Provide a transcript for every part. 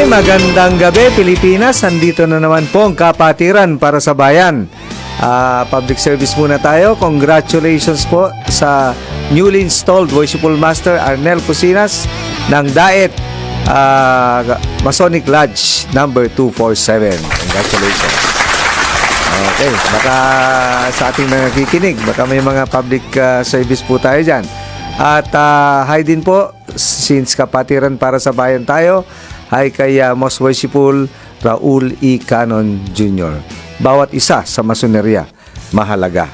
magandang gabi Pilipinas. Nandito na naman po ang kapatiran para sa bayan. Public service muna tayo. Congratulations po sa newly installed Worshipful Master Arnel Cosinas ng Daet Masonic Lodge number 247. Congratulations. Okay, baka sa ating nakikinig, baka may mga public service po tayo dyan. At hi din po, since kapatiran para sa bayan tayo, hi kay Most Worshipful Raul E. Canon Jr. Bawat isa sa masoneria, mahalaga.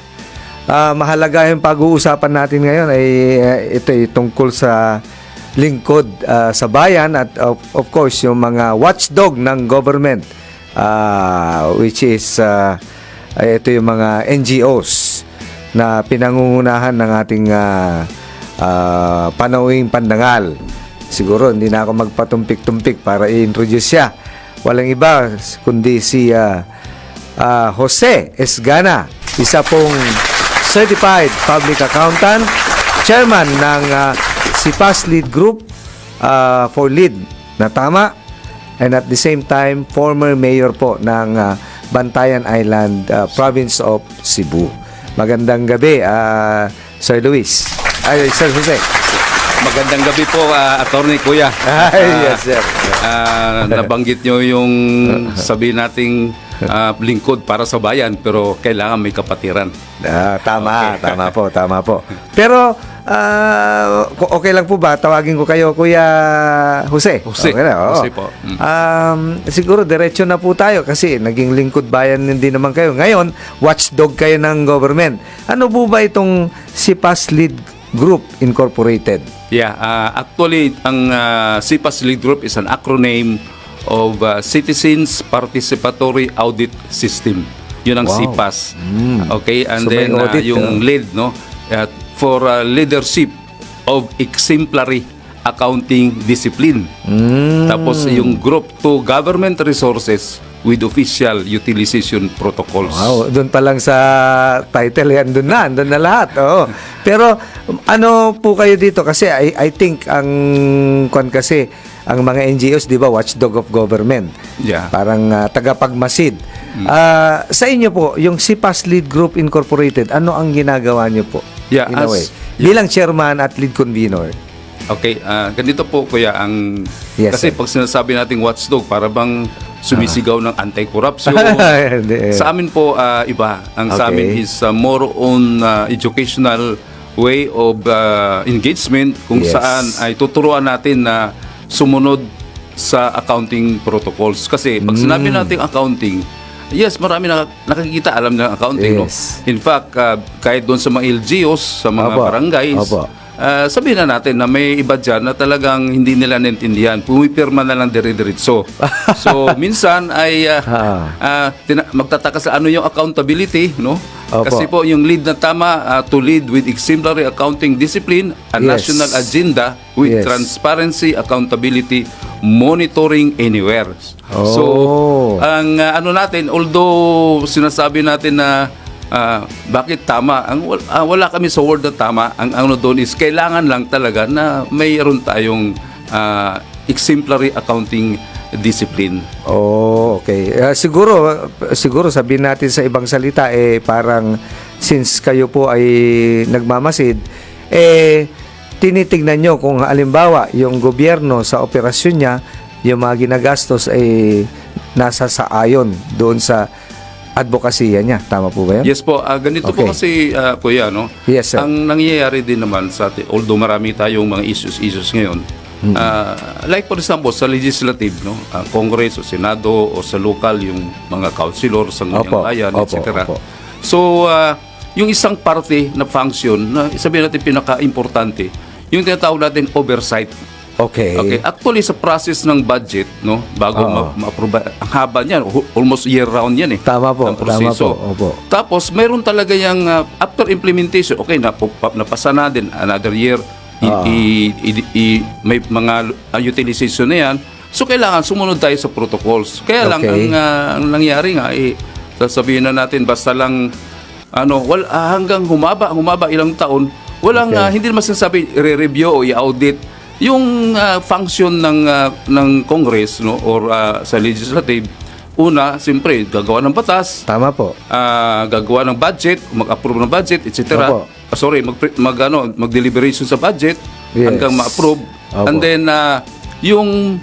Mahalaga yung pag-uusapan natin ngayon ay ito ay tungkol sa lingkod sa bayan at of course yung mga watchdog ng government, which is ito yung mga NGOs na pinangungunahan ng ating panauhing pandangal. Siguro hindi na ako magpatumpik-tumpik para i-introduce siya. Walang iba kundi si Jose Esgana, isa pong Certified Public Accountant, Chairman ng SIPAS Lead Group for Lead na tama, and at the same time former mayor po ng Bantayan Island, Province of Cebu. Magandang gabi, Sir Luis. Ay, Sir Jose. Magandang gabi po, Attorney Kuya. Yes, sir. Nabanggit nyo yung sabihin nating lingkod para sa bayan, pero kailangan may kapatiran. Tama, okay. Tama po. Pero, okay lang po ba? Tawagin ko kayo, Kuya Jose. Jose, okay na, Jose po. Siguro, diretso na po tayo kasi naging lingkod bayan din naman kayo. Ngayon, watchdog kayo ng government. Ano po ba itong SIPAS Lead Group Incorporated? Yeah, actually, ang SIPAS Lead Group is an acronym of Citizens Participatory Audit System. Yun ang SIPAS. Okay, and so then audit, yung lead, no? For leadership of exemplary accounting discipline. Tapos yung group to government resources with official utilization protocols. Wow, doon pa lang sa title yan, doon na lahat. Oo. Pero ano po kayo dito? Kasi I think ang mga NGOs, di ba, watchdog of government. Yeah. Parang tagapagmasid. Sa inyo po, yung SIPAS Lead Group Incorporated, ano ang ginagawa niyo po? Yeah, in a way? Bilang chairman at lead convener. Okay, ganito po Kuya, Yes, kasi sir. pag sinasabi nating watchdog, para bang sumisigaw ng anti-corruption. Sa amin po, iba. Ang sa amin is more on educational way of engagement, kung saan ay tuturuan natin na sumunod sa accounting protocols. Kasi pag sinabi natin accounting, yes, marami nakikita, alam na accounting. Yes. No? In fact, kahit doon sa mga LGUs, sa mga barangays, sabihin na natin na may iba dyan na talagang hindi nila naintindihan. Pumipirma na lang dire-diretso. So, minsan ay magtataka sa ano yung accountability, no? Kasi po yung lead na tama, to lead with exemplary accounting discipline, a national agenda with transparency, accountability, monitoring anywhere. So, ang ano natin, although sinasabi natin na bakit tama? Wala kami sa word na tama. Ang ano doon is kailangan lang talaga na mayroon tayong exemplary accounting discipline. Okay. Siguro sabihin natin sa ibang salita, parang since kayo po ay nagmamasid, tinitignan nyo kung halimbawa yung gobyerno sa operasyon niya, yung mga ginagastos ay nasa saayon doon sa advokasya niya. Tama po ba yan? Yes po. Ganito po kasi, Kuya, no? Yes, sir. Ang nangyayari din naman sa atin, although marami tayong mga issues ngayon, like for example, sa legislative, no? Congress o Senado o sa local, yung mga councilor sa ngayong bayan, etc. So, yung isang party na function, na sabihin natin pinaka-importante, yung tinatawag natin oversight. Okay. Actually, sa process ng budget, no, bago ma-approve, ang haba niyan, almost year-round yan eh. Tama po. Ang proseso. Tapos, mayroon talaga yung after implementation, napasa na din another year, may mga utilization na yan. So, kailangan sumunod tayo sa protocols. Kaya lang, ang nangyari nga, sasabihin na natin, basta lang, hanggang humaba ilang taon, walang, hindi naman sinasabi, re-review o i-audit yung function ng Congress, no, or sa legislative, una, siyempre, gagawa ng batas, Tama po. gagawa ng budget, mag-approve ng budget, etc. Opo. Mag-deliberation sa budget Yes. hanggang ma-approve. Opo. And then, yung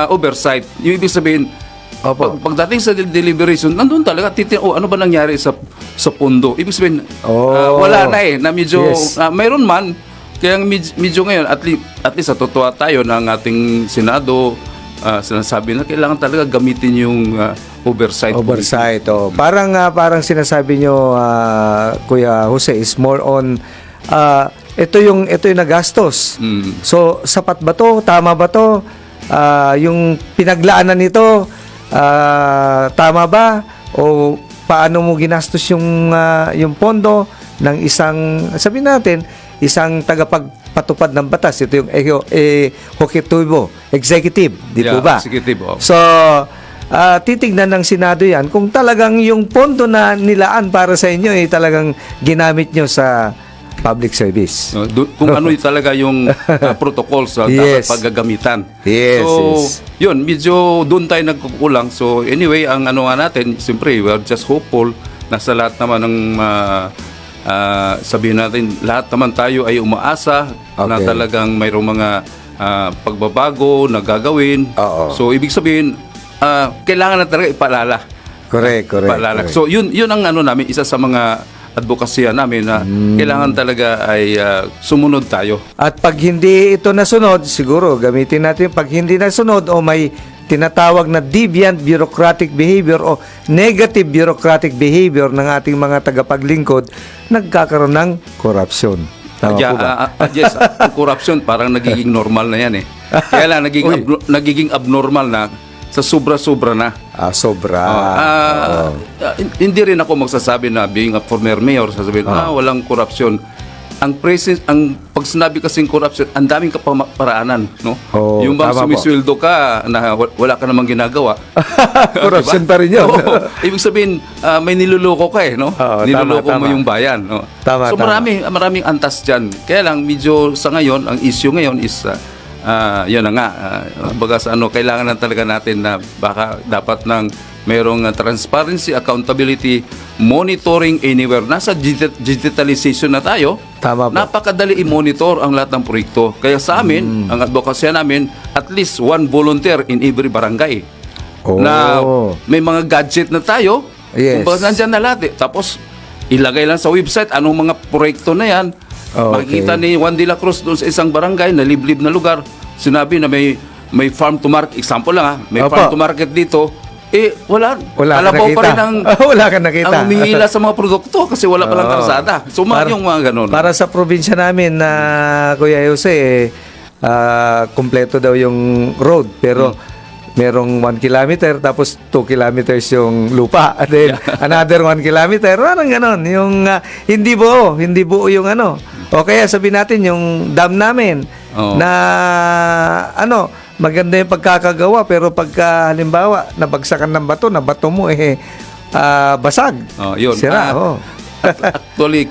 oversight, yung ibig sabihin, Opo. pagdating sa deliberation, nandun talaga, ano ba nangyari sa pondo? Ibig sabihin, wala na na medyo, Yes. mayroon man, kaya medyo ngayon, at least natutuwa tayo ng ating Senado, sinasabi na kailangan talaga gamitin yung oversight. Oversight. Oh. Parang sinasabi nyo, Kuya Jose, is more on ito yung nagastos. So sapat ba to? Tama ba to? Yung pinaglaanan nito tama ba? O paano mo ginastos yung pondo ng isang, sabihin natin, isang tagapagpatupad ng batas? Ito yung Hokitubo, executive, di po ba? Executive, oh. So, titignan ng Senado yan kung talagang yung pondo na nilaan para sa inyo talagang ginamit nyo sa public service. No, kung ano talaga yung protocol sa Yes. dapat paggagamitan. Yes, So, yes. yun, medyo doon tayo nagkukulang. So, anyway, ang ano nga natin, siyempre, we are just hopeful na sa lahat naman ng sabihin natin, lahat naman tayo ay umaasa na Okay. talagang mayroong mga pagbabago na gagawin. Oo. So, ibig sabihin, kailangan na talaga ipaalala. Correct. Paalala. So, yun ang ano namin, isa sa mga advokasya namin na kailangan talaga ay sumunod tayo. At pag hindi ito nasunod, siguro gamitin natin, pag hindi nasunod o may tinatawag na deviant bureaucratic behavior o negative bureaucratic behavior ng ating mga tagapaglingkod, nagkakaroon ng corruption. Tama po ba? Yes, ang corruption parang nagiging normal na yan eh. Kaya lang, nagiging abnormal na sa sobra-sobra na. Sobra. Hindi rin ako magsasabi na being a former mayor, sasabihin, walang korupsyon. Ang pag sinabi kasing corruption, ang daming kaparaanan, no? Yung bang tama po. sumisweldo ka na wala ka namang ginagawa. Corruption pa rin yun. Oo. Ibig sabihin, may niluloko ka no? Niluloko mo tama. yung bayan, no? Tama, So maraming antas dyan. Kaya lang, medyo sa ngayon, ang issue ngayon is yun na nga, baga sa kailangan na talaga natin na baka dapat ng mayroong transparency, accountability, monitoring anywhere. Nasa digitalization na tayo. Tama po. Napakadali i-monitor ang lahat ng proyekto. Kaya sa amin, ang advokasya namin, at least one volunteer in every barangay. Na may mga gadget na tayo. Yes. Kumbaga nandyan na lahat. Tapos, ilagay lang sa website anong mga proyekto na yan. Makikita ni Juan de la Cruz doon sa isang barangay na liblib na lugar. Sinabi na may farm to market. Example lang may farm to market dito. Wala ka pa rin nakita. Wala ka nakita. ang humihila sa mga produkto kasi wala palang karsada. So, yung mga ganun. Para sa probinsya namin na Kuya Jose, kumpleto daw yung road. Pero merong 1 kilometer tapos 2 kilometers yung lupa. And then another 1 kilometer. Parang ganon. Yung hindi buo yung ano. O kaya sabihin natin yung dam namin na maganda yung pagkakagawa pero pagka halimbawa nabagsakan ng bato, na bato mo basag. Yun. Sira. Actually,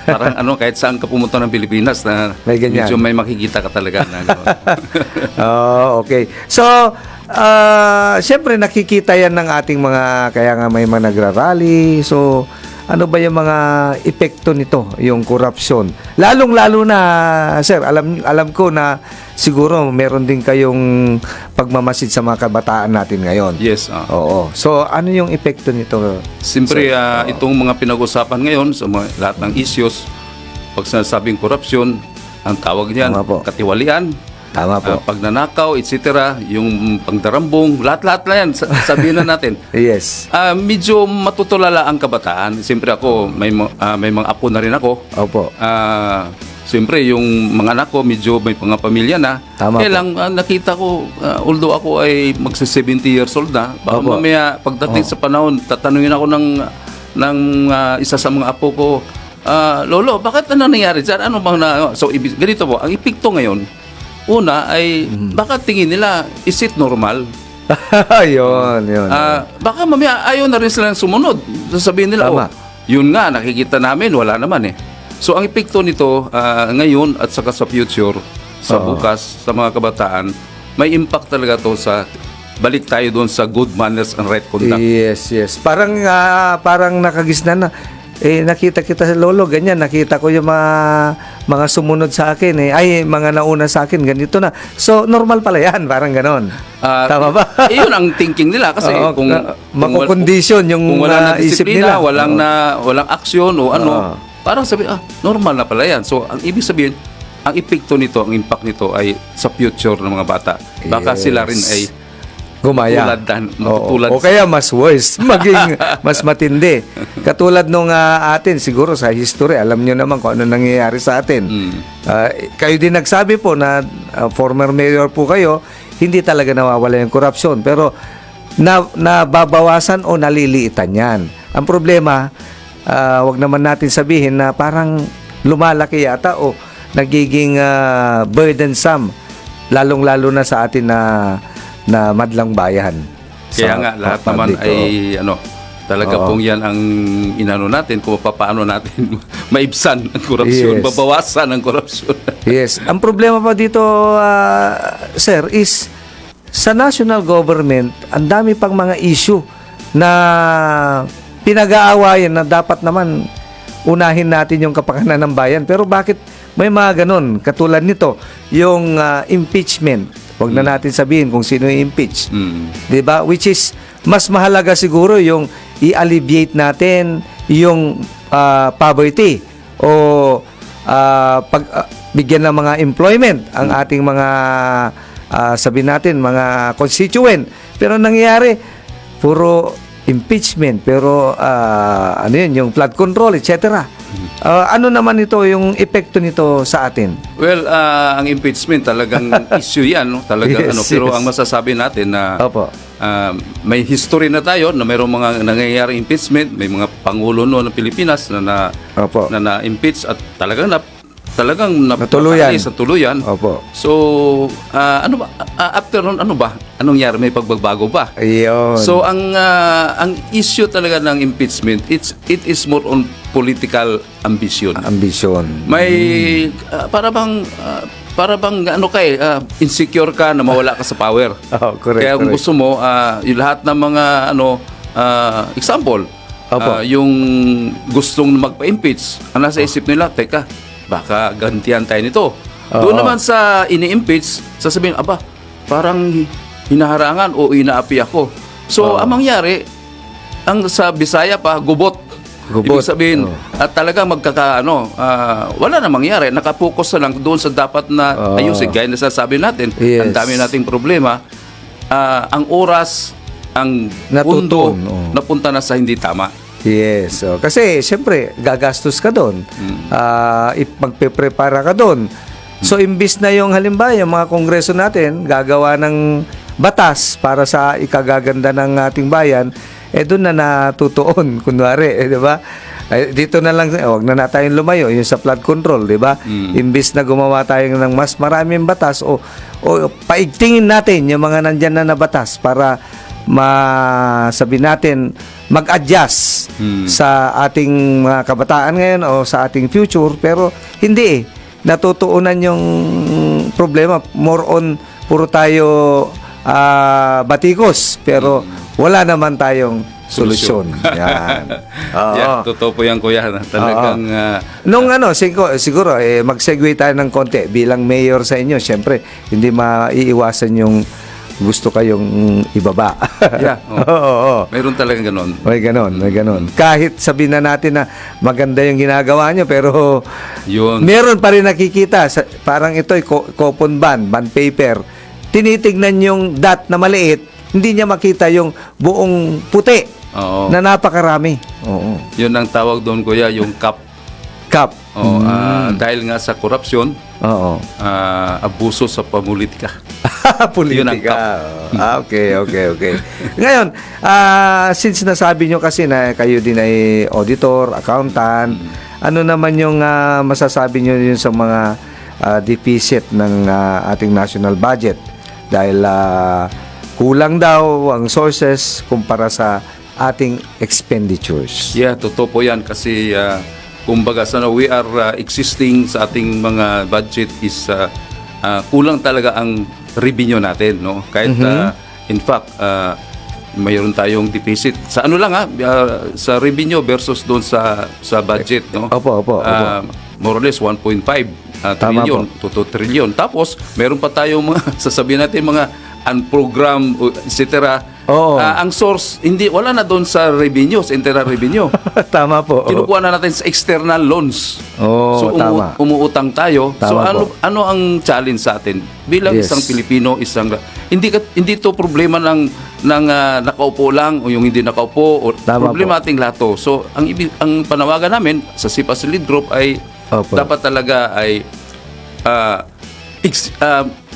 parang kahit saan ka pumunta ng Pilipinas na May ganyan. medyo may makikita ka talaga na gano'n. Okay. So, siyempre nakikita yan ng ating mga, kaya nga may mga nagrarally. So, ano ba yung mga epekto nito, yung corruption? Lalong-lalo na, sir, alam ko na siguro meron din kayong pagmamasid sa mga kabataan natin ngayon. Yes. Oo. So, ano yung epekto nito? Siyempre, itong mga pinag-usapan ngayon sa lahat ng issues, pag sinasabing korupsyon, ang tawag niyan, Tama po. katiwalian, Tama po. pagnanakaw, etc., yung pangdarambong, lahat-lahat na yan, sabihin na natin. Yes. Medyo matutulala ang kabataan. Siyempre ako, may mga apo na rin ako. Opo. Siyempre, yung mga anak ko, medyo may mga pamilya na. Tama Kaya lang, nakita ko, although ako ay magsa-70 years old na, baka Opo. mamaya, pagdating sa panahon, tatanungin ako ng isa sa mga apo ko, Lolo, bakit ano nangyari dyan? Ano bang So, ganito po, ang epekto ngayon, una ay, baka tingin nila, is it normal? yun. Baka mamaya ayaw na rin silang sumunod. Sasabihin nila, Tama. yun nga, nakikita namin, wala naman eh. So, ang epekto nito ngayon at saka sa future, sa bukas sa mga kabataan, may impact talaga to sa balik tayo doon sa good manners and right conduct. Yes, yes. Parang nakagisnan na. Nakita kita sa lolo, ganyan. Nakita ko yung mga sumunod sa akin. Mga nauna sa akin, ganito na. So, normal pala yan. Parang ganon. Tama ba? Yun ang thinking nila kasi kung makukondisyon yung kung wala na isip disiplina, nila. walang aksyon o ano, parang sabi, normal na pala yan. So, ang ibig sabihin, ang epekto nito, ang impact nito ay sa future ng mga bata. Baka sila rin ay gumaya. Matutulad. O kaya mas worse, maging mas matindi. Katulad nung atin, siguro sa history, alam nyo naman kung ano nangyayari sa atin. Kayo din nagsabi po na former mayor po kayo, hindi talaga nawawala yung korupsyon. Pero nababawasan o naliliitan yan. Ang problema, wag naman natin sabihin na parang lumalaki yata o nagiging burdensome, lalong-lalo na sa atin na madlang bayan. Kaya nga, lahat naman ay talaga pong yan ang inano natin kung paano natin maibsan ang korupsyon, babawasan ang korupsyon. Yes. Ang problema pa dito, sir, is sa national government, ang dami pang mga issue na pinag-aawayan na dapat naman unahin natin yung kapakanan ng bayan. Pero bakit may mga ganon? Katulad nito, yung impeachment. Huwag na natin sabihin kung sino yung impeach. Diba? Which is, mas mahalaga siguro yung i-alleviate natin yung poverty o bigyan ng mga employment ang ating mga sabihin natin, mga constituent. Pero nangyayari, puro impeachment, pero ano yun, yung flood control, etc. Ano naman ito, yung epekto nito sa atin? Well, ang impeachment talagang issue yan, no? Talagang pero ang masasabi natin na may history na tayo na mayroong mga nangyayaring impeachment, may mga pangulo no ng Pilipinas na na-impeach at talagang natuluyan. Sa tuluyan. Opo. So, ano ba after nun, anong nangyari? May pagbabago ba? Ayun. So, ang issue talaga ng impeachment, it is more on political ambition. May para bang insecure ka na mawala ka sa power. Correct. Kaya kung gusto mo yung lahat ng mga example, yung gustong magpa-impeach, ang nasa isip nila, teka, baka gantihan tayo nito. Doon naman sa ini-impeach, sasabihin, parang hinaharangan o inaapi ako. So, ang mangyari, ang sa Bisaya pa, gubot. Ibig sabihin, at talaga wala na mangyari. Nakapokus na lang doon sa dapat na ayusin. Gaya na sasabi natin, ang dami nating problema. Ang oras, ang pundo, napunta na sa hindi tama. Yes. Kasi, siyempre, gagastos ka doon. Magpe-prepara ka doon. So, imbis na yung halimbawa, yung mga kongreso natin, gagawa ng batas para sa ikagaganda ng ating bayan, doon na natutuon, kunwari, di ba? Dito na lang, wag na tayong lumayo, yung sa flood control, di ba? Imbis na gumawa tayo ng mas maraming batas, o paigtingin natin yung mga nandyan na batas para sabi natin, mag-adjust sa ating mga kabataan ngayon o sa ating future, pero hindi natutuunan yung problema. More on, puro tayo batikos, pero wala naman tayong solusyon. Yan. Totoo po yan, kuya. Talagang nung siguro mag-segue tayo ng konti bilang mayor sa inyo. Syempre, hindi maiiwasan yung gusto kayong ibaba. Mayroon talagang ganon. May ganon. Kahit sabihin na natin na maganda yung ginagawa nyo, pero meron pa rin nakikita. Parang ito'y coupon bond paper. Tinitignan yung dot na maliit, hindi niya makita yung buong puti na napakarami. Yun ang tawag doon, kuya, yung cap. Dahil nga sa korupsyon, abuso sa politika. Politika. Okay. Ngayon, since nasabi nyo kasi na kayo din ay auditor, accountant, ano naman yung masasabi nyo yun sa mga deficit ng ating national budget? Dahil kulang daw ang sources kumpara sa ating expenditures. Yeah, totoo po yan kasi kumbaga we are existing sa ating mga budget is kulang talaga ang revenue natin, no? Kahit in fact mayroon tayong deficit sa ano lang sa revenue versus doon sa budget, no? Opo. More or less 1.5 trillion to 2 trillion. Tapos meron pa tayong mga sasabihin natin mga unprogrammed etc. Oo. Ang source wala na doon sa revenue, sa internal revenue. Tama po. Kinukuha na natin sa external loans. So tama. umuutang tayo. Tama So po. ano ang challenge sa atin bilang Yes. isang Pilipino, hindi to problema ng nakaupo lang o yung hindi nakaupo o Tama problema ating lahat to. So ang panawagan namin sa SIPAS Lead Group ay Opo. dapat talaga ay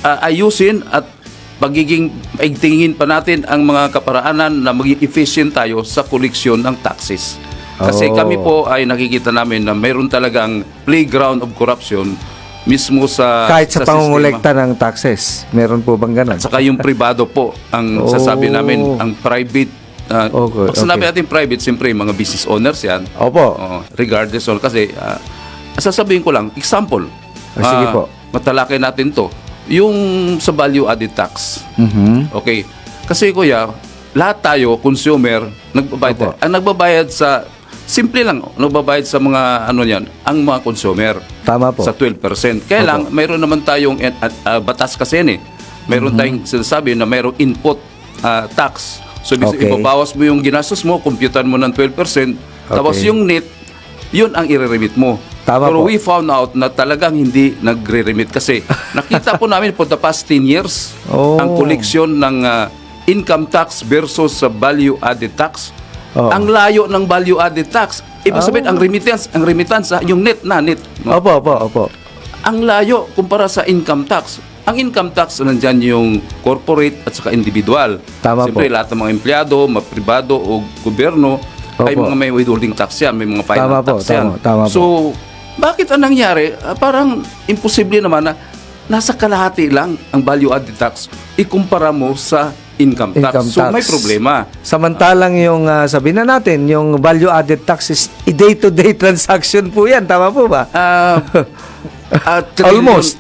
ayusin at paigtingin pa natin ang mga kaparaanan na maging efficient tayo sa koleksyon ng taxes. Kasi kami po ay nakikita namin na mayroon talagang playground of corruption mismo sa Kahit sa sistema. pangungulekta ng taxes, meron po bang ganun? Saka yung privado po ang sasabi namin, ang private. Pag sinabi natin private, siyempre mga business owners yan. Opo. Regardless all. Kasi sasabihin ko lang, example. Sige po. Matalakay natin to. Yung sa value added tax. Okay. Kasi kuya, lahat tayo, consumer, nagbabayad. Ang nagbabayad sa, simple lang, nagbabayad sa mga ano yan, ang mga consumer. Tama po. Sa 12%. Kaya lang, mayroon naman tayong batas kasi yan eh. Mayroon tayong sinasabi na mayroong input tax. So, ibabawas mo yung ginastos mo, computan mo ng 12%, tapos yung net, yun ang i-remit mo. Tama Pero po. we found out na talagang hindi nagre-remit kasi nakita po namin for the past 10 years ang koleksyon ng income tax versus sa value added tax. Ang layo ng value added tax. Ibig sabihin ang remittance yung net. No? Opo. Ang layo kumpara sa income tax. Ang income tax nandyan yung corporate at saka individual. Tama Siyempre po. lahat ng mga empleyado, pribado o gobyerno ay mga may withholding tax yan, may mga final tax yan. Tama po. So, bakit ang nangyari? Parang imposible naman na nasa kalahati lang ang value added tax ikumpara mo sa income tax. So, may problema. Samantalang yung, sabihin na natin, yung value added tax is day-to-day transaction po yan. Tama po ba? Almost.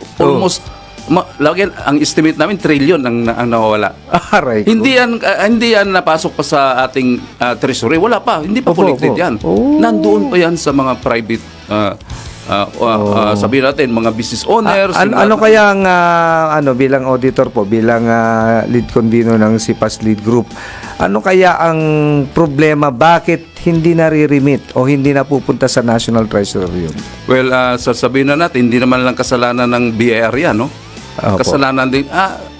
Lagyan, ang estimate namin, trillion ang nawawala. Aray ko. Hindi yan napasok pa sa ating treasury. Wala pa. Hindi pa collected yan. Nandoon pa yan sa mga private sabihin natin, mga business owners. Ano kaya ang bilang auditor po, bilang lead convener ng SIPAS Lead Group, ano kaya ang problema, bakit hindi nare-remit o hindi napupunta sa National Treasury yun? Well, sasabihin na natin, hindi naman lang kasalanan ng BIR yan, no? Opo. Kasalanan din,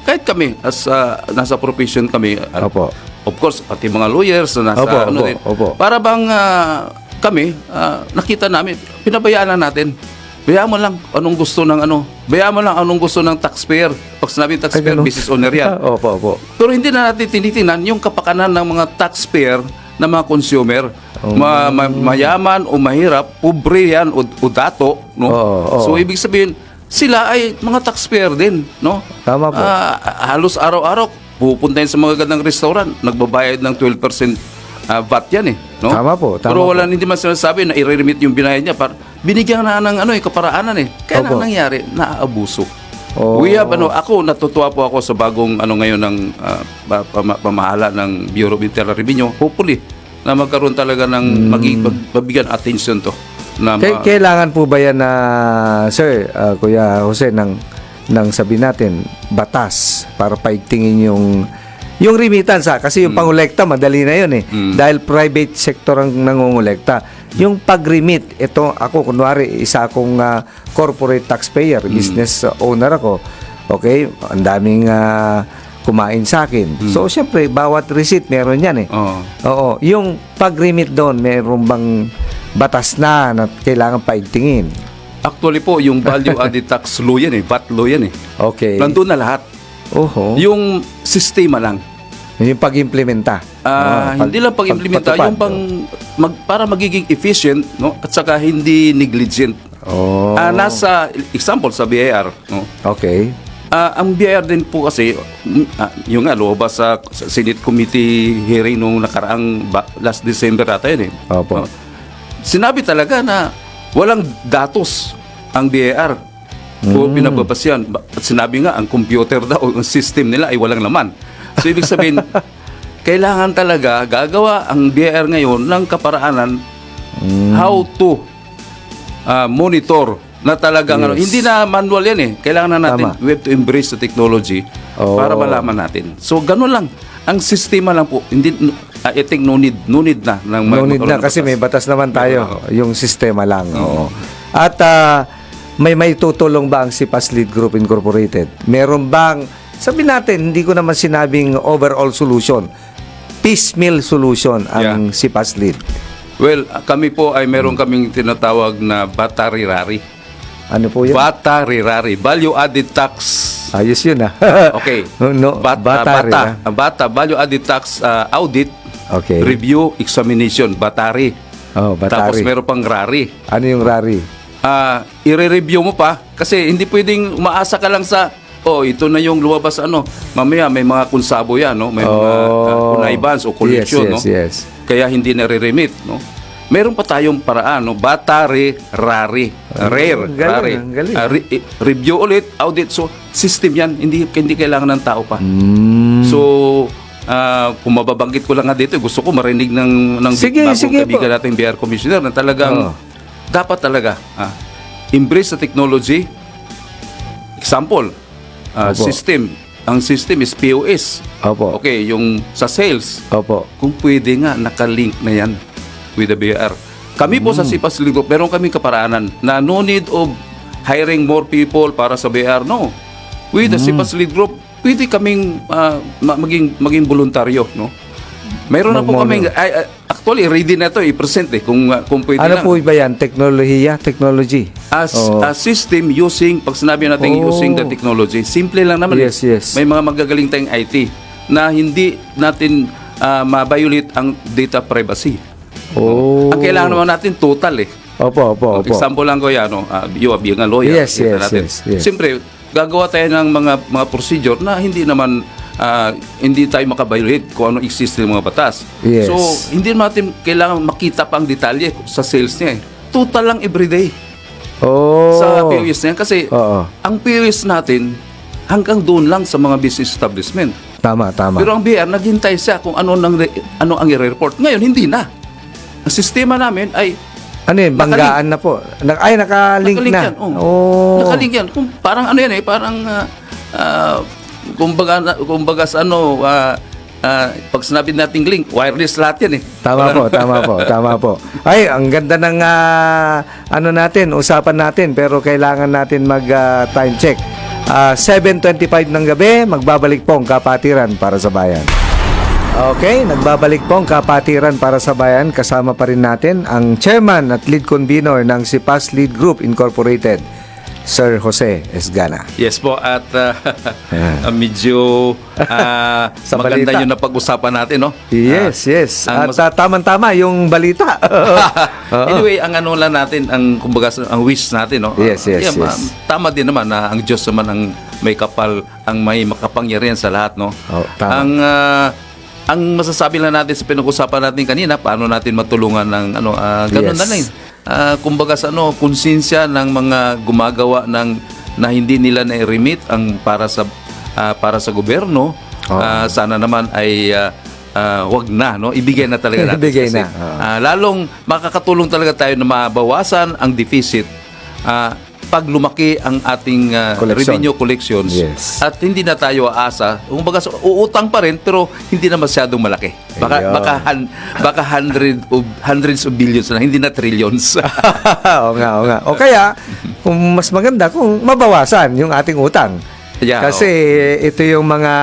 kahit kami, as nasa profession kami, Opo. of course, pati mga lawyers na nasa Opo. para bang kami, nakita namin, pinabayaan lang natin. Bayaan mo lang anong gusto ng bayaan mo lang anong gusto ng taxpayer. Pag sinabi taxpayer, business owner yan. Opo. Pero hindi na natin tinitingnan yung kapakanan ng mga taxpayer na mga consumer. Mayaman o mahirap, pobre yan o dato. No? So, ibig sabihin, sila ay mga taxpayer din. No? Tama po. Halos araw-araw, pupunta yun sa mga gandang restaurant, nagbabayad ng 12% VAT yan eh. No? Tama po. Pero wala, hindi man sinasabi na i-remit yung binayad niya. Binigyan na ng kaparaanan eh. Kaya lang nangyari, naaabuso. We have, ako, natutuwa po ako sa bagong ngayon ng pamahala ng Bureau of Internal Revenue. Hopefully, na magkaroon talaga ng mabigyan attention to. Kailangan po ba yan na, Sir, Kuya Jose, ng sabihin natin, batas para paigtingin yung remittance kasi yung pangolekta madali na yun eh. Dahil private sector ang nangongolekta. Yung pag-remit, ito ako kunwari isa akong corporate taxpayer, business owner ako. Okay? Ang daming kumain sa akin. So syempre bawat receipt meron yan eh. Oo. Yung pag-remit doon, meron bang batas na kailangan paigtingin? Actually po, yung value added tax law yan eh, VAT law yan eh. Okay. Nandun na lahat. Yung sistema lang. Yung pag-implementa. Hindi lang pag-implementa, yung para magiging efficient, no? At saka hindi negligent. Nasa example sa BIR, no? Okay. Ang BIR din po kasi yung lumabas sa Senate Committee hearing nung nakaraang last December ata yun eh. Opo. Sinabi talaga na walang datos ang BIR O pinababasyan. At sinabi nga, ang computer daw, ang system nila ay walang laman. So, ibig sabihin, kailangan talaga gagawa ang BIR ngayon ng kaparaanan how to monitor na talagang ano, hindi na manual yan eh. Kailangan na natin, Tama. we have to embrace the technology para malaman natin. So, ganun lang. Ang sistema lang po, hindi, I think no need na. Ng No need na magkaroon ng kasi may batas naman tayo. Yung sistema lang. Oo. Mm-hmm. At may tutulong ba ang SIPAS Lead Group Incorporated? Meron bang, sabi natin, hindi ko naman sinabing overall solution. Piecemeal solution ang SIPAS Lead. Well, kami po ay meron kaming tinatawag na battery rari. Ano po yun? Battery rari. Value added tax. Ayos yun Okay. No, battery, value added tax audit, Okay. review, examination, battery. Oh, Tapos battery. meron pang rari. Ano yung rari? I-review mo pa kasi hindi pwedeng umaasa ka lang sa ito na yung lumabas mamaya may mga kunsabo yan, no? May mga connivances o collection, yes, no? yes. Kaya hindi na-remit, no? Meron pa tayong paraan, no? Battery rari, rare, galing, rari. ang galing. Review ulit, audit, so system yan, hindi kailangan ng tao pa. So kung mababanggit ko lang nga dito, gusto ko marinig ng Sige, bagong sige kaibigan nating BIR Commissioner na talagang dapat talaga embrace the technology. Example, system. Ang system is POS. Opo. Okay, yung sa sales, Opo. kung pwede nga, nakalink na yan with the BIR. Kami po sa SIPAS Lead Group, meron kaming kaparaanan na no need of hiring more people para sa BIR. No. With the SIPAS Lead Group, pwede kaming maging voluntaryo. No. Meron na po kaming, actually, ready na ito i-present kung pwede Ano lang. po ba yan? Technology? As a system using, pag sinabi natin using the technology, simple lang naman. Yes, yes. May mga magagaling tayong IT na hindi natin ma-violate ang data privacy. Ang kailangan naman natin total eh. Opo. Example lang ko yan, being a lawyer. Yes, kita yes, natin. yes. Siyempre, gagawa tayo ng mga procedure na hindi naman hindi tayo makabiolate kung ano exist ng mga batas. Yes. So, hindi natin kailangan makita pa ang detalye sa sales niya eh. Total lang everyday sa POS niya. Kasi ang POS natin hanggang doon lang sa mga business establishment. Tama. Pero ang BIR, naghintay siya kung ano ang i-report. Ngayon, hindi na. Ang sistema namin ay ano yun? Banggaan na po. Nakalink na. Yan. Nakalink yan. Parang ano yan eh, parang kumbaga sa pag sinabi nating link, wireless lahat yan eh. Tama po. Ay, ang ganda ng usapan natin, pero kailangan natin mag-time check. 7:25 ng gabi, magbabalik po ang Kapatiran para sa Bayan. Okay, nagbabalik po ang Kapatiran para sa Bayan. Kasama pa rin natin ang chairman at lead convener ng SIPAS Lead Group Incorporated, Sir Jose Esgana. Yes po, at medyo maganda balita. yung napag-usapan natin, no? Yes. ang At tama-tama yung balita. Anyway, ang ano lang natin, ang wish natin, no? Yes. Tama din naman na ang Diyos naman ang may makapangyarihan sa lahat, no? Tama. Ang masasabi lang natin sa pinag-usapan natin kanina, paano natin matulungan ng ganun na lang. Kumbaga sa konsensya ng mga gumagawa na hindi nila na-remit ang para sa gobyerno. Sana naman ay wag na, no? Ibigay na talaga natin. Ibigay kasi, na. lalong makakatulong talaga tayo na mabawasan ang deficit pag lumaki ang ating revenue collections. Yes. At hindi na tayo aasa, kumbaga uutang pa rin pero hindi na masyadong malaki. Baka hundreds of billions na, hindi na trillions. Oo nga. O kaya, kung mas maganda kung mabawasan yung ating utang. Kasi ito yung mga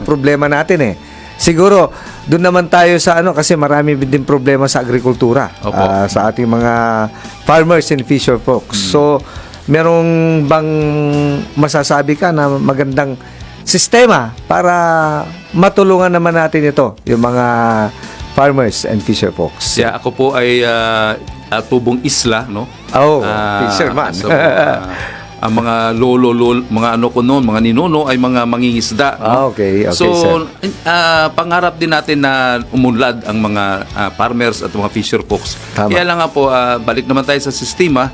problema natin eh. Siguro, doon naman tayo sa kasi marami din problema sa agrikultura. Sa ating mga farmers and fisher folks. So, merong bang masasabi ka na magandang sistema para matulungan naman natin ito, yung mga farmers and fisher folks? Ako po ay tubong isla, no? Fisherman. So, ang mga mga ninuno ay mga mangingisda, no? Okay, so, sir. pangarap din natin na umunlad ang mga farmers at mga fisher folks. Tama. Kaya lang nga po, balik naman tayo sa sistema.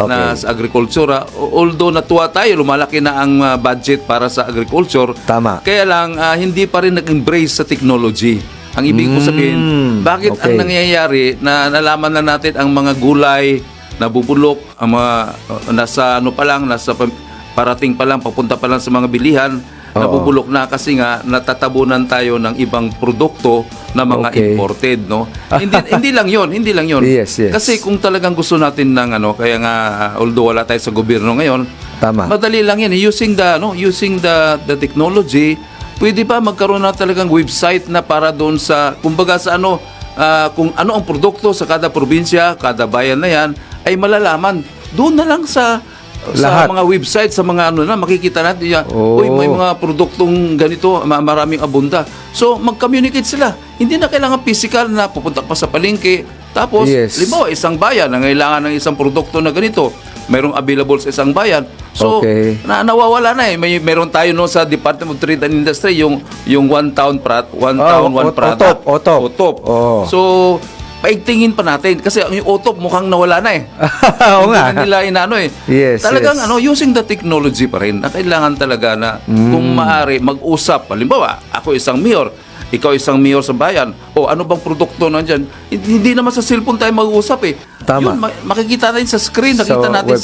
na sa agriculture. Although natuwa tayo, lumalaki na ang budget para sa agriculture. Tama. Kaya lang, hindi pa rin nag-embrace sa technology. Ang ibig ko sabihin, bakit ang nangyayari na nalaman na natin ang mga gulay, nabubulok, ang mga nasa ano pa lang, parating pa lang, papunta pa lang sa mga bilihan, nabubulok na kasi nga natatabunan tayo ng ibang produkto na mga imported, no? hindi lang 'yon. Yes. Kasi kung talagang gusto natin ng kaya nga although wala tayo sa gobyerno ngayon, Tama. madali lang 'yan, using the technology. Pwede ba magkaroon na talagang website na para doon sa kumbaga sa kung ano ang produkto sa kada probinsya, kada bayan na 'yan ay malalaman. Doon na lang sa Lahat. mga website, sa mga makikita natin yan. Uy, may mga produktong ganito, maraming abunda. So, mag-communicate sila. Hindi na kailangan physical na pupunta pa sa palengke. Tapos, limbawa, isang bayan na kailangan ng isang produkto na ganito. Mayroong available sa isang bayan. So, nawawala na eh. Meron tayo sa Department of Trade and Industry, yung one town, one product. OTOP. So, paigtingin pa natin kasi yung OTOP mukhang nawala na eh. Oo nga. Hindi na nila inano eh. Yes, talagang using the technology pa rin na kailangan talaga na kung maaari mag-usap. Halimbawa, ako isang mayor, ikaw isang mayor sa bayan, ano bang produkto nandiyan? Hindi naman sa cellphone tayo mag-uusap eh. Tama. Yun, makikita natin sa screen, nakita natin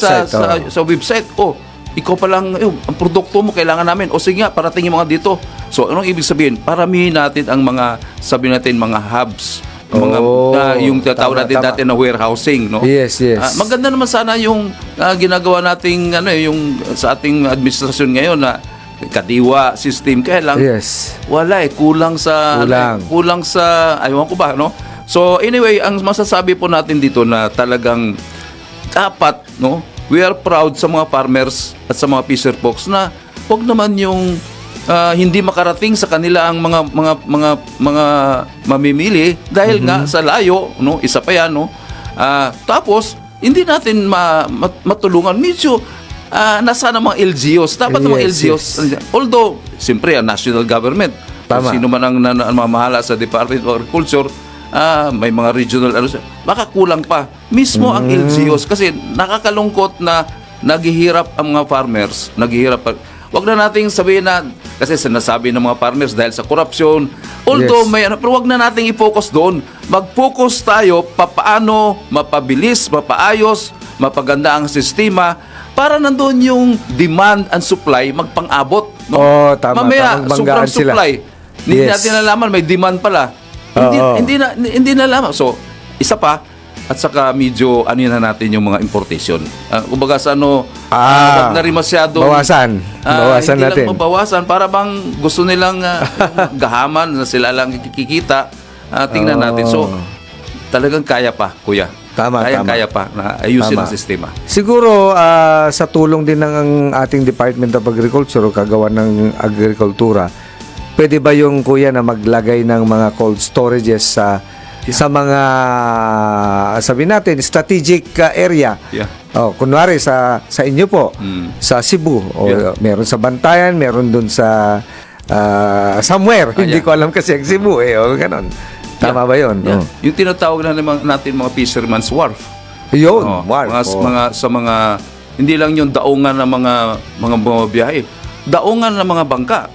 sa website. Ikaw pa lang, ang produkto mo kailangan namin. Sige nga, parating yung mga dito. So, anong ibig sabihin? Paramihin natin ang sabi natin, mga hubs. Yung tatawag natin dati na warehousing, no? Yes. Maganda naman sana yung ginagawa nating yung sa ating administrasyon ngayon na kadiwa system, kaya lang wala kulang sa ayaw ko ba, no? So anyway, ang masasabi po natin dito na talagang dapat, no, we are proud sa mga farmers at sa mga fisher folks na wag naman yung hindi makarating sa kanila ang mga mamimili dahil nga sa layo, no, isa pa yan, no. Tapos hindi natin matulungan medyo nasa mga LGUs, dapat mga LGUs, although siyempre ang national government, sino man ang mamahala sa Department of Agriculture, may mga regional baka kulang pa mismo ang LGUs kasi nakakalungkot na naghihirap ang mga farmers, wag na nating sabihin na kasi sinasabi ng mga farmers dahil sa korupsyon. Although pero wag na nating i-focus doon. Mag-focus tayo paano mapabilis, mapaayos, mapaganda ang sistema para nandoon yung demand and supply magpang-abot, no? Tama. Mamaya sobrang supply. Hindi natin nalaman may demand pala. Hindi na nalaman. So, isa pa, at saka medyo na natin yung mga importation. Kumbaga sa wag na rin masyado bawasan hindi natin. Lang mabawasan para bang gusto nilang gahaman na sila lang kikita. Tingnan natin. So talagang kaya pa, kuya. Kaya pa na ayusin ang sistema. Siguro sa tulong din ng ating Department of Agriculture o kagawan ng agrikultura, pwede ba yung kuya na maglagay ng mga cold storages sa mga sabi natin strategic area. Kunwari sa inyo po sa Cebu meron sa Bantayan, meron dun sa somewhere. Hindi ko alam kasi ang Cebu ganon. Tama ba 'yon? Yung tinatawag na natin mga fisherman's wharf. Yun, wharf. Mga hindi lang yung daungan ng mga bumabiyahe. Daungan ng mga bangka.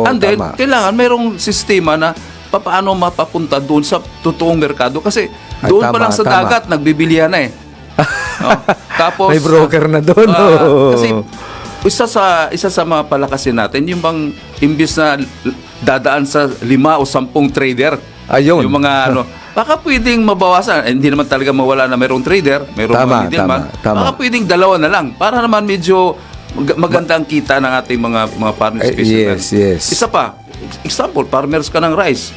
And then kailangan mayroong sistema na paano mapapunta doon sa totoong merkado kasi doon pa lang sa dagat nagbibilihan na tapos may broker na doon. Kasi isa sa mga palakasin natin yung bang imbis na dadaan sa 5 o 10 trader yung mga baka pwedeng mabawasan, hindi naman talaga mawala na mayroong trader, mayroong mga middleman, baka pwedeng 2 na lang para naman medyo maganda ang kita ng ating mga farmers. Isa pa, example, farmers ka ng rice.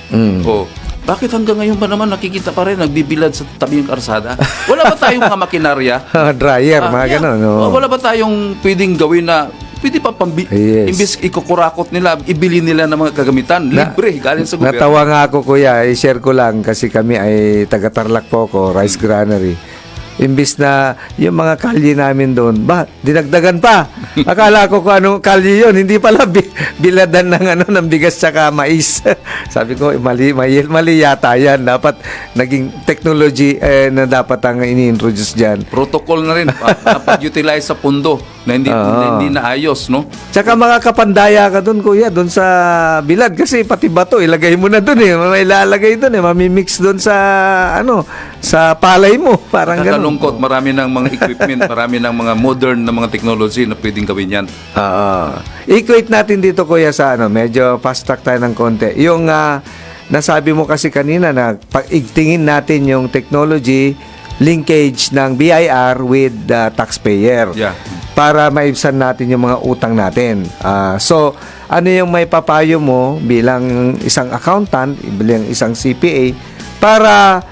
Bakit hanggang ngayon ba naman nakikita pa rin nagbibilad sa tabi ng karsada? Wala ba tayong mga makinarya? Dryer, mga ganun. Wala ba tayong pwedeng gawin na pwede pa imbis ikukurakot nila, ibili nila ng mga kagamitan, libre, galing sa gobyerno. Natawa nga ako, kuya, i-share ko lang kasi kami ay taga-Tarlac po ko, rice granary. Imbis na yung mga kalye namin doon, dinagdagan pa. Akala ko kung anong kalye yun. Hindi pala biladan ng bigas tsaka mais. Sabi ko, mali yata yan. Dapat naging technology na dapat ang ini-introduce dyan. Protocol na rin. Pag-utilize sa pundo na hindi naayos, no? Tsaka mga kapandaya ka dun, kuya, dun sa bilad. Kasi pati bato, ilagay mo na dun eh. May ilalagay dun eh. Mamimix dun sa, sa palay mo. Parang ganun. Nakakalungkot. Marami ng mga equipment, marami ng mga modern na mga technology na pwedeng gawin yan. Equate natin dito, kuya, sa medyo fast track tayo ng konti. Yung nasabi mo kasi kanina na pag-igtingin natin yung technology linkage ng BIR with the taxpayer. Yeah. Para maibsan natin yung mga utang natin. So, ano yung may papayo mo bilang isang accountant, bilang isang CPA, para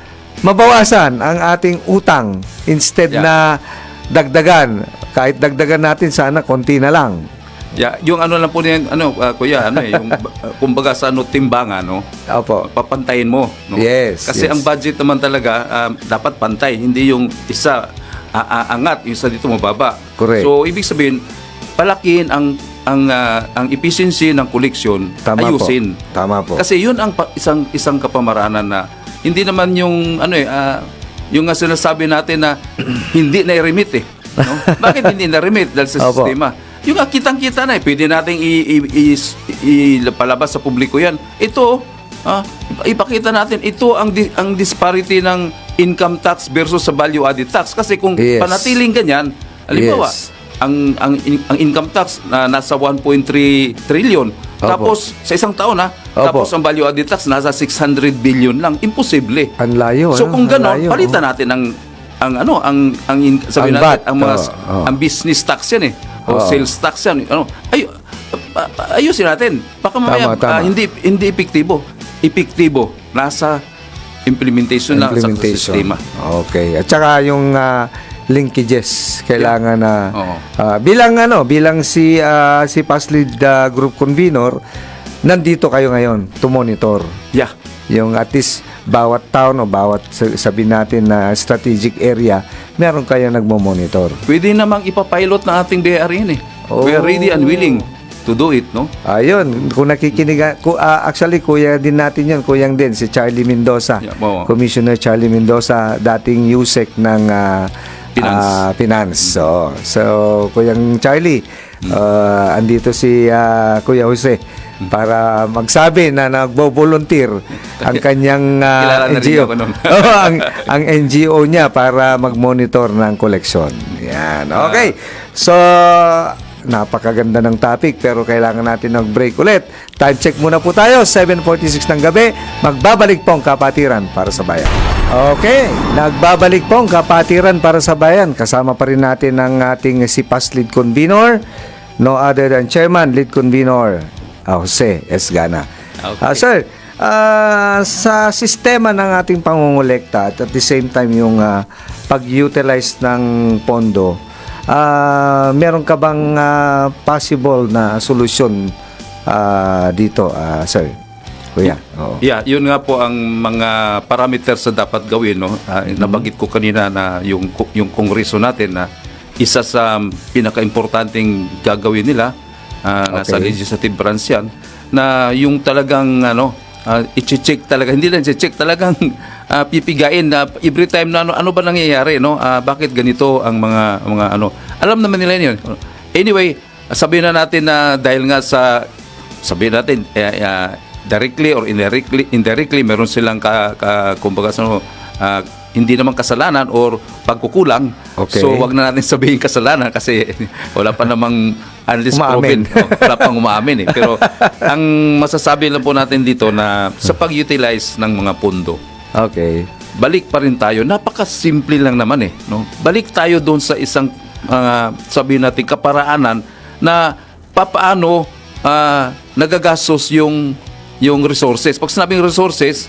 mabawasan ang ating utang instead na dagdagan. Kahit dagdagan natin, sana konti na lang. Yeah, yung lang po niyan, kuya, yung kumbaga sa timbangan, Opo. papantayin mo, no? Yes. Kasi ang budget naman talaga dapat pantay, hindi yung isa angat, yung isa dito mababa. Correct. So ibig sabihin, palakihin ang efficiency ng koleksyon, ayusin. Tama po. Kasi yun ang isang kapamaranan na hindi naman yung yung sinasabi natin na hindi na i-remit no? Bakit hindi na remit? Dahil sa sistema. Yung kitang-kita na pwede nating ipalabas sa publiko yan. Ito, ipakita natin, ito ang disparity ng income tax versus sa value added tax. Kasi kung panatiling ganyan, halimbawa, ang income tax na nasa 1.3 trillion, tapos sa isang taon tapos ang value added tax nasa 600 billion lang, imposible. Ang layo. So kung gano'n, palitan natin ang business tax yan o sales tax yan. Ayusin natin. Baka mamaya hindi epektibo. Epektibo nasa implementation lang sa sistema. Okay. At saka yung linkages kailangan na bilang si Paslid Group Convenor, nandito kayo ngayon to monitor. Yeah. Yung at least bawat town o bawat sabihin natin na strategic area, meron kayo nagmo-monitor. Pwede namang ipapilot ng ating BIR yan We are ready and willing to do it, no? Ayun, kung nakikinig, actually kuya din natin yun, kuyang din si Charlie Mendoza. Commissioner Charlie Mendoza, dating USEC ng Finance. So kuyang Charlie, andito si Kuya Jose para magsabi na nagbo-volunteer ang kanyang NGO. ang NGO niya para mag-monitor ng koleksyon. Yan. Okay. So, napakaganda ng topic pero kailangan natin mag-break ulit. Time check muna po tayo. 7:46 ng gabi. Magbabalik po ang Kapatiran para sa Bayan. Okay. Nagbabalik po ang Kapatiran para sa Bayan. Kasama pa rin natin ang ating si PAS Lead Convenor. No other than Chairman, Lead Convenor, Jose Esgana. Okay. Sir, sa sistema ng ating pangungulekta at the same time yung pag-utilize ng pondo, meron ka bang possible na solusyon dito, sir? Kuya. Yeah, yun nga po ang mga parameters na dapat gawin, no? Nabanggit ko kanina na yung kongreso natin na isa sa pinaka-importanting gagawin nila nasa legislative branch yan, na yung talagang i-check talaga, hindi lang i-check, talagang pipigain na every time na ano ba nangyayari, no? Bakit ganito ang mga alam naman nila yun. Anyway, sabihin na natin na dahil nga sabihin natin directly or indirectly meron silang kumbaga hindi naman kasalanan or pagkukulang. Okay. So wag na natin sabihin kasalanan kasi wala pa namang unless proven. Wala pang umaamin Pero ang masasabi lang po natin dito na sa pag-utilize ng mga pondo. Okay. Balik pa rin tayo. Napaka-simple lang naman no? Balik tayo doon sa isang sabihin natin kaparaanan na papaano nagagastos yung resources. Pag sinabing resources,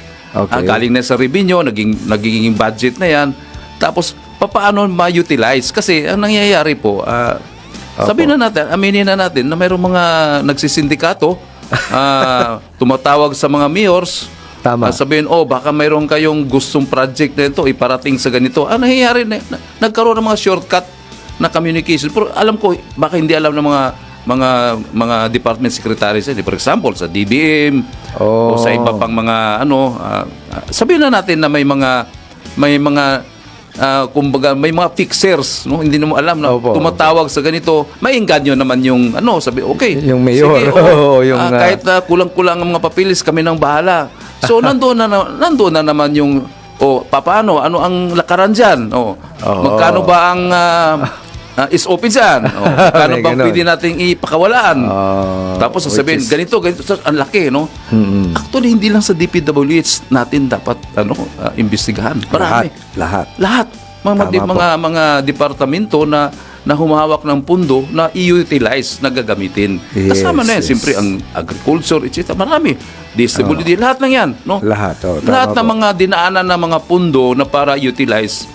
galing na sa revenue, nagiging budget na yan. Tapos, paano ma-utilize? Kasi, ang nangyayari po, sabihin na natin, aminin na natin na mayroong mga nagsisindikato, tumatawag sa mga mayors, sabihin, baka mayroong kayong gustong project na ito, iparating sa ganito. Ang nangyayari, nagkaroon ng mga shortcut na communication. Pero alam ko, baka hindi alam ng mga department secretaries. For example, sa DBM o sa iba pang mga sabihin na natin na may mga kumbaga may mga fixers, no, hindi mo alam na tumatawag sa ganito, maingganyo naman yung sabi okay, yung mayor, sige, kahit kulang-kulang ang mga papilis, kami nang bahala. So nandoon na naman yung paano, ano ang lakaran diyan, magkano ba ang SOP dyan, magkano bang pwede nating ipakawalaan, tapos sasabihin ganito, ang laki, no. Actually hindi lang sa DPWH natin dapat imbestigahan, marami, lahat mga departamento na humahawak ng pundo na i-utilize, na gagamitin. Kasama na yan, siyempre ang agriculture, etc. Marami. Disability, lahat ng yan, no? Lahat ng mga dinaanan ng mga pundo na para utilize,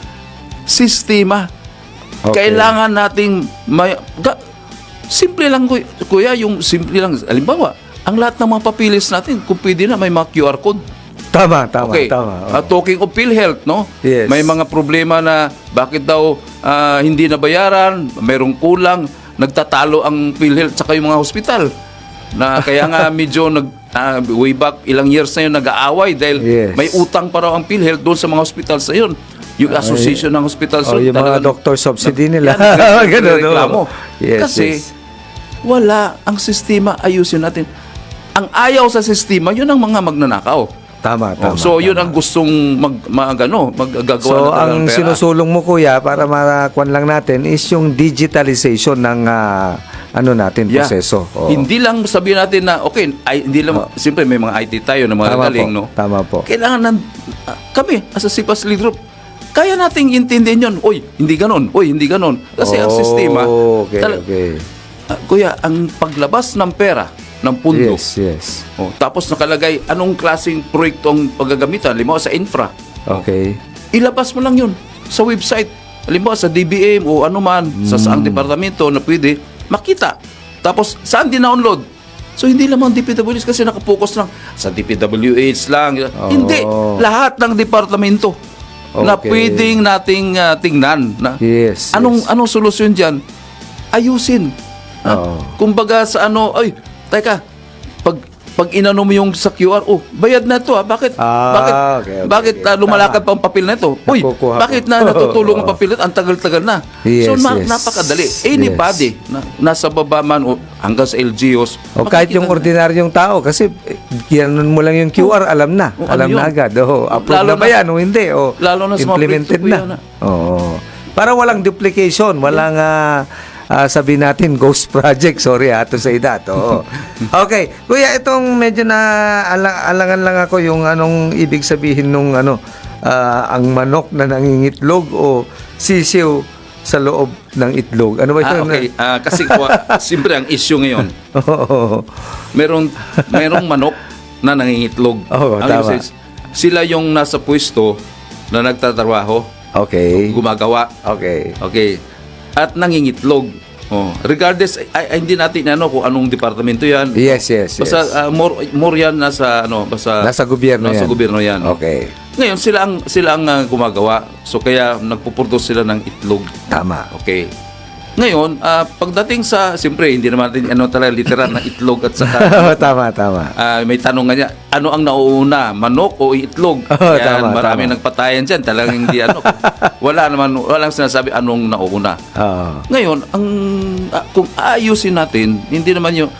sistema. Kailangan nating simple lang, kuya, yung simple lang. Halimbawa, ang lahat ng mga papilis natin, kung pwede na, may mga QR code. Tama. Talking of PhilHealth, no? Yes. May mga problema na bakit daw hindi nabayaran, mayroong kulang, nagtatalo ang PhilHealth saka yung mga hospital. Na kaya nga medyo way back ilang years na yun nag-aaway dahil may utang pa raw ang PhilHealth doon sa mga hospital sa yun. Yung association ng hospital. Yung mga doctor subsidy nila. Reklamo. Kasi wala ang sistema, ayusin natin. Ang ayaw sa sistema, yun ang mga magnanakaw. Tama. So yun ang gustong maggagawa. So ang sinusulong mo, kuya, para makakuan lang natin is yung digitalization ng proseso. Hindi lang sabihin natin na hindi lang siyempre may mga IT tayo na mga galing, no. Tama po. Kailangan kami as a CPAS lead group, kaya nating intindihin yun. Hindi ganon. Kasi ang sistema, kuya, ang paglabas ng pera, ng pundo. Yes. Tapos nakalagay anong klaseng proyekto ang paggagamitan, halimbawa sa infra. Ilabas mo lang yun sa website. Halimbawa sa DBM o anuman, sa saang departamento na pwede makita. Tapos saan din-download? So hindi lamang DPWH kasi nakapokus lang sa DPWH lang. Hindi, lahat ng departamento na pwedeng nating tingnan na anong solusyon diyan, ayusin. Kumbaga sa teka, pag inano mo yung sa QR, bayad na to, bakit lumalakad pa ang papel na ito? Bakit natutulong ang papel na ito? Ang tagal-tagal na. So napakadali. Anybody na nasa baba man o hanggang sa LGUs, kahit yung ordinaryong tao, kasi ginan mo lang yung QR, alam na agad. Approve na ba yan o hindi? Lalo na sa mga implemented na. Para walang duplication, walang sabihin natin ghost project, sorry ito sa edad. Okay, kuya, itong medyo na alangan lang ako yung anong ibig sabihin nung ang manok na nangingitlog o sisiw sa loob ng itlog. Ano ba yun? Kasi siyempre ang issue ngayon, merong manok na nangingitlog. Tama. Sila yung nasa pwesto na nagtatrabaho, gumagawa, at nangingitlog. Regardless, hindi natin kung anong departamento yan. Yes. Basta more yan nasa gobyerno yan. Okay. Ngayon sila ang gumagawa. So kaya nagpo-produce sila ng itlog. Tama. Okay. Ngayon, pagdating sa, siyempre, hindi naman natin talaga literal na itlog at saka tama. may tanong nga niya, ano ang nauuna, manok o itlog? Marami nagpatayan dyan, talagang hindi walang sinasabi anong nauuna. Ngayon, kung aayusin natin, hindi naman yung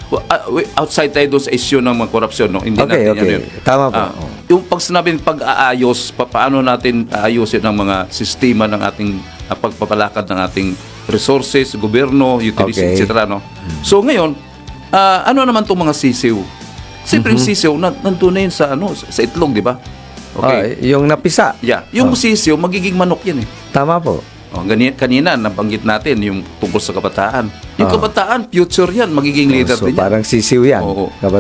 outside tayo doon sa issue ng mga korupsyon, no? Hindi natin yun. Tama po. Yung pag sinabing pag-aayos, paano natin aayusin ang mga sistema ng ating pagpapalakad ng ating resources, gobyerno, utilities, etc. No? So ngayon, ano naman itong mga sisiw? Siyempre yung sisiw, nandun na yun sa itlog, di ba? Yung napisa. Yung sisiw, magiging manok yan eh. Tama po. Kanina, nabanggit natin yung tungkol sa kabataan. Yung kabataan, future yan, magiging leader din yan. Parang sisiw yan.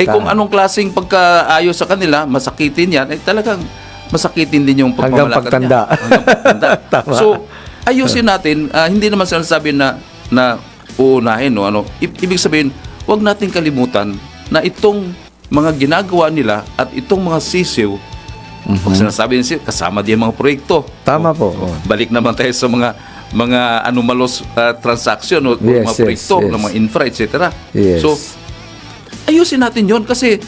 Kung anong klaseng pagkaayos sa kanila, masakitin yan, talagang masakitin din yung pagmamalakad niya. Hanggang pagtanda. Tama. So, ayusin natin, hindi naman sinasabi na uunahin, ibig sabihin, huwag natin kalimutan na itong mga ginagawa nila at itong mga sisiw, pag sinasabi nila, kasama din mga proyekto. Tama po. Balik naman tayo sa mga mga anomalous transaction o Yes, mga yes, proyekto yes. ng mga infra, etc. Yes. So, ayusin natin yon kasi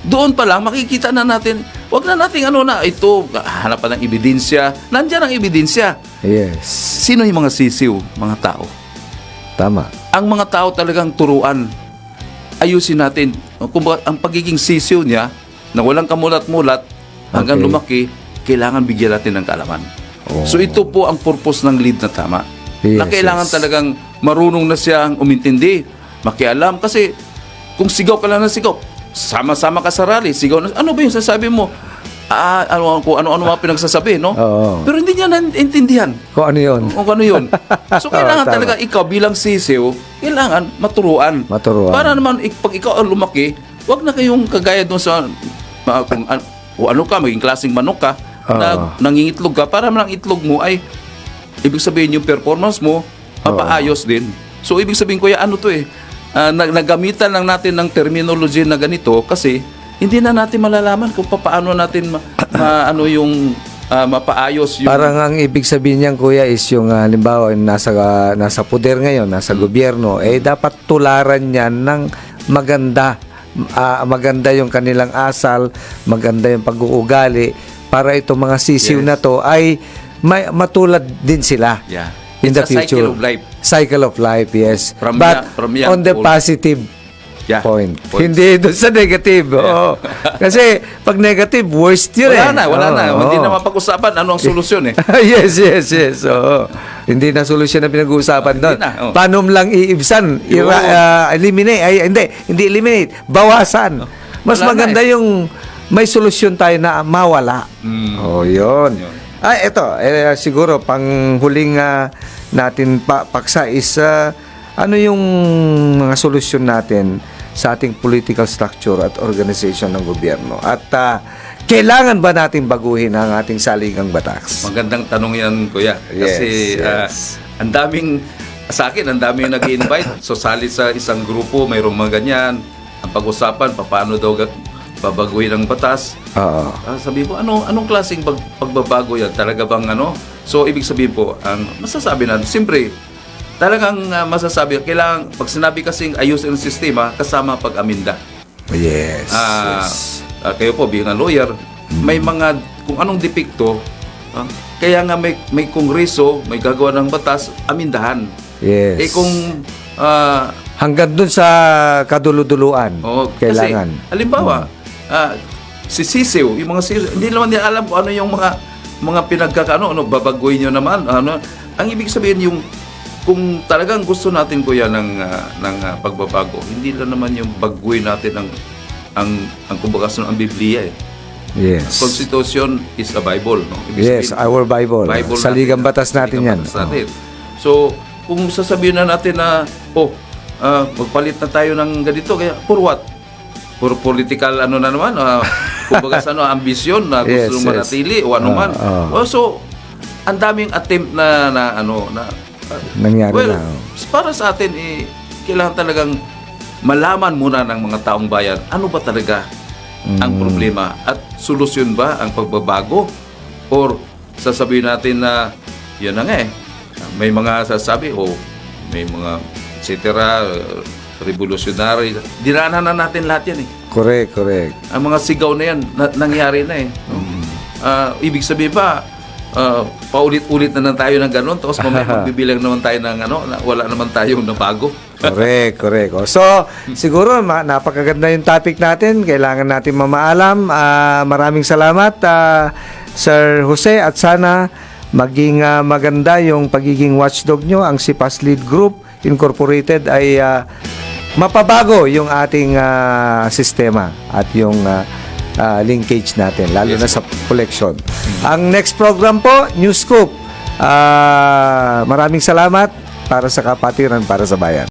doon pa lang makikita na natin, wag na nating ito, hanapan ng ebidensya. Nandiyan ang ebidensya. Yes. Sino yung mga sisiw? Mga tao. Tama. Ang mga tao talagang turuan. Ayusin natin. Kung ang pagiging sisiw niya, na walang kamulat-mulat, hanggang Okay. lumaki, kailangan bigyan natin ng kaalaman. Oh. So ito po ang purpose ng lead na tama. Yes, Na kailangan yes. talagang marunong na siyang umintindi, makialam. Kasi kung sigaw ka lang ng sigaw, sama-sama ka sa rally, sigaw na, ano ba yung sasabi mo? Kung ano-ano mga pinagsasabi, no? Oo. Pero hindi niya naintindihan Kung ano yun? kung ano yun. So, kailangan Tama. talaga ikaw bilang sisiw, kailangan maturuan. Maturuan. Para naman, pag ikaw ang lumaki, wag na kayong kagaya doon sa, kung ano ka, maging klaseng manok ka, na nangingitlog ka, para naman ang itlog mo ay, ibig sabihin yung performance mo, mapaayos din. So, ibig sabihin, kuya, ano to eh, nagamitan lang natin ng terminology na ganito kasi hindi na natin malalaman kung paano natin mapaayos yung... Parang ang ibig sabihin niyan, kuya, is yung halimbawa nasa poder ngayon, nasa gobyerno, dapat tularan niyan ng maganda. Maganda yung kanilang asal, maganda yung pag-uugali para itong mga sisiw Yes. na to ay matulad din sila. Yeah. In It's the a cycle future. of life. Cycle of life, yes. From But young on the to old. positive Yeah. point. Points. Hindi doon sa negative. Oo. Kasi pag negative, worst yun Wala na. Oo. Hindi na mapag-usapan ano ang solusyon eh. yes. Oo. Hindi na solusyon na pinag-uusapan doon. Hindi na, oo. Paano lang iibsan? Yun. Eliminate. Hindi eliminate. Bawasan. Mas Wala na maganda yung may solusyon tayo na mawala. Yun. Yun. Ito. Siguro, pang huling natin paksa is ano yung mga solusyon natin sa ating political structure at organization ng gobyerno? At kailangan ba natin baguhin ang ating saligang batas? Magandang tanong yan, kuya. Yes, Kasi yes. ang daming, sa akin, ang daming nag-invite. So, sali sa isang grupo, mayroong mga ganyan. Ang pag-usapan, paano daw babaguhin ang batas. Oo. Sabi ko, anong klaseng pagbabago yan? Talaga bang So, ibig sabihin po, ang masasabi natin, siyempre, talagang masasabi, kailangan, pag sinabi kasing ayusin ang sistema, kasama pag-aminda. Yes. Kayo po, bilang lawyer, may mga, kung anong depekto, kaya nga may kongreso, may gagawa ng batas, amindahan. Yes. Kung, hanggang dun sa kaduluduluan, kailangan. Kasi, halimbawa, si sisiw, yung mga sisiw, hindi naman nila alam kung ano yung mga babaguhin nyo naman. Ang ibig sabihin yung, kung talagang gusto natin kuya ng pagbabago, hindi lang naman yung baguhin natin ang kumbaga ang Biblia eh. Yes. Constitution is a Bible, no? Ibig Yes, sabihin, our Bible. Saligang batas natin yan. batas natin. So, kung sasabihin na natin na magpalit na tayo ng ganito, kaya for what? For political na naman, kumbaga ambisyon na gusto Yes, manatili o ano man. So, ang daming attempt na Nangyari well, na. para sa atin, kailangan talagang malaman muna ng mga taong bayan ano ba talaga ang problema at solusyon ba ang pagbabago or sasabihin natin na yan na nga may mga sasabi may mga etc. Revolutionary. Dinanan na natin lahat yan eh. Correct. Ang mga sigaw na yan nangyari na eh. Ibig sabihin ba paulit-ulit na lang tayo ng gano'n tapos magbibilang naman tayo ng wala naman tayong nabago. Correct. So, siguro napakaganda yung topic natin. Kailangan natin mamaalam. Maraming salamat, Sir Jose, at sana maging maganda yung pagiging watchdog nyo. Ang Sipas Lead Group Incorporated ay mapabago yung ating sistema at yung linkage natin, lalo na sa collection. Ang next program po, News Scoop. Maraming salamat para sa kapatiran, para sa bayan.